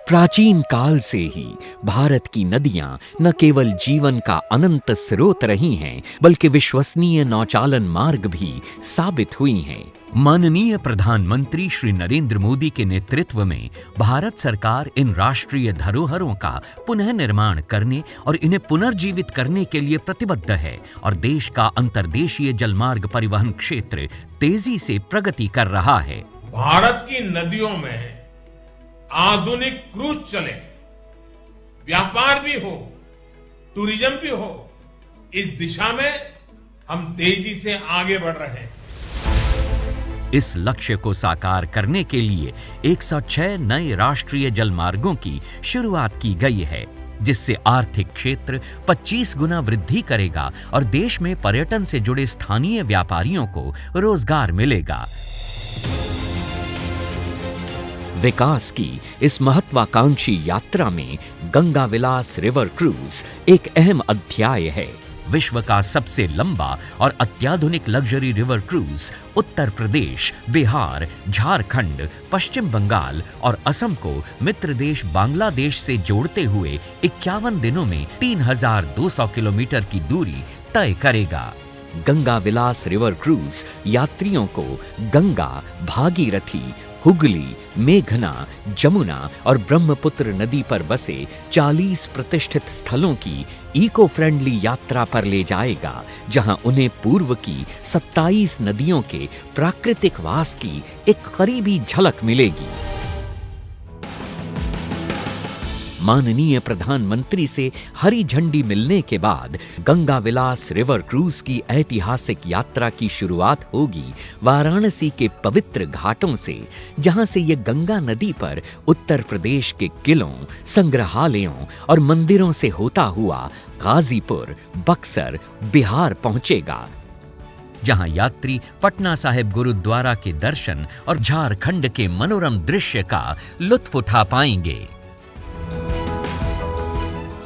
प्राचीन काल से ही भारत की नदियां न केवल जीवन का अनंत स्रोत रही हैं, बल्कि विश्वसनीय नौचालन मार्ग भी साबित हुई हैं। माननीय प्रधानमंत्री श्री नरेंद्र मोदी के नेतृत्व में भारत सरकार इन राष्ट्रीय धरोहरों का पुनः निर्माण करने और इन्हें पुनर्जीवित करने के लिए प्रतिबद्ध है और देश का अंतर्देशीय जलमार्ग परिवहन क्षेत्र तेजी से प्रगति कर रहा है। भारत की नदियों में आधुनिक क्रूज चले, व्यापार भी हो, टूरिज्म भी हो, इस दिशा में हम तेजी से आगे बढ़ रहे हैं। इस लक्ष्य को साकार करने के लिए 106 नए राष्ट्रीय जलमार्गों की शुरुआत की गई है, जिससे आर्थिक क्षेत्र 25 गुना वृद्धि करेगा और देश में पर्यटन से जुड़े स्थानीय व्यापारियों को रोजगार मिलेगा। विकास की इस महत्वाकांक्षी यात्रा में गंगा विलास रिवर क्रूज एक अहम अध्याय है। विश्व का सबसे लंबा और अत्याधुनिक luxury river cruise Uttar Pradesh, Bihar, Jharkhand, पश्चिम बंगाल और असम को मित्र देश बांग्लादेश से जोड़ते हुए 51 दिनों में 3200 किलोमीटर की दूरी तय करेगा। गंगा विलास रिवर क्रूज यात्रियों को गंगा, भागीरथी, हुगली, मेघना, जमुना और ब्रह्मपुत्र नदी पर बसे 40 प्रतिष्ठित स्थलों की इको फ्रेंडली यात्रा पर ले जाएगा, जहां उन्हें पूर्व की 27 नदियों के प्राकृतिक वास की एक करीबी झलक मिलेगी। माननीय प्रधानमंत्री से हरी झंडी मिलने के बाद गंगा विलास रिवर क्रूज की ऐतिहासिक यात्रा की शुरुआत होगी वाराणसी के पवित्र घाटों से, जहां से ये गंगा नदी पर उत्तर प्रदेश के किलों, संग्रहालयों और मंदिरों से होता हुआ गाजीपुर, बक्सर, बिहार पहुंचेगा, जहां यात्री पटना साहिब गुरुद्वारा के दर्शन और झारखंड के मनोरम दृश्य का लुत्फ उठा पाएंगे।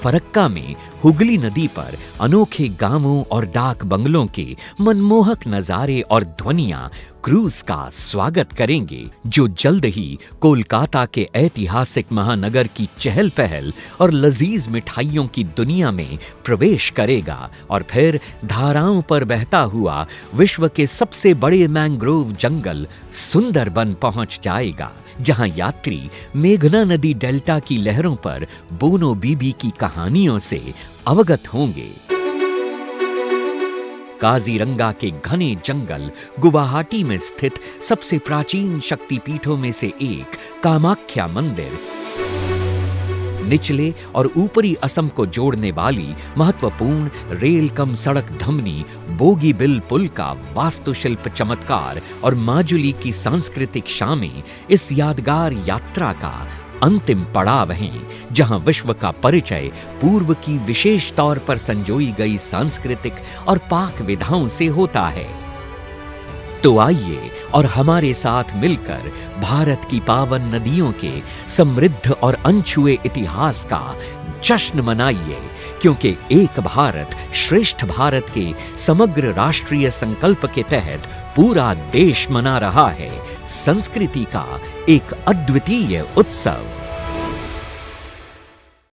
फरक्का में हुगली नदी पर अनोखे गांवों और डाक बंगलों के मनमोहक नजारे और ध्वनियां क्रूज का स्वागत करेंगे, जो जल्द ही कोलकाता के ऐतिहासिक महानगर की चहल पहल और लजीज मिठाइयों की दुनिया में प्रवेश करेगा और फिर धाराओं पर बहता हुआ विश्व के सबसे बड़े मैंग्रोव जंगल सुंदरबन पहुंच जाएगा, जहां यात्री मेघना नदी डेल्टा की लहरों पर बोनो बीबी की कहानियों से अवगत होंगे। काजीरंगा के घने जंगल गुवाहाटी में स्थित सबसे प्राचीन शक्तिपीठों में से एक कामाख्या मंदिर, निचले और ऊपरी असम को जोड़ने वाली महत्वपूर्ण रेल कम सड़क धमनी बोगीबिल पुल का वास्तुशिल्प चमत्कार और माजुली की सांस्कृतिक शामें इस यादगार यात्रा का अंतिम पड़ाव हैं, जहां विश्व का परिचय पूर्व की विशेष तौर पर संजोई गई सांस्कृतिक और पाक विधाओं से होता है। तो आइए और हमारे साथ मिलकर भारत की पावन नदियों के समृद्ध और अनछुए इतिहास का जश्न मनाइए, क्योंकि एक भारत श्रेष्ठ भारत के समग्र राष्ट्रीय संकल्प के तहत पूरा देश मना रहा है संस्कृति का एक अद्वितीय उत्सव।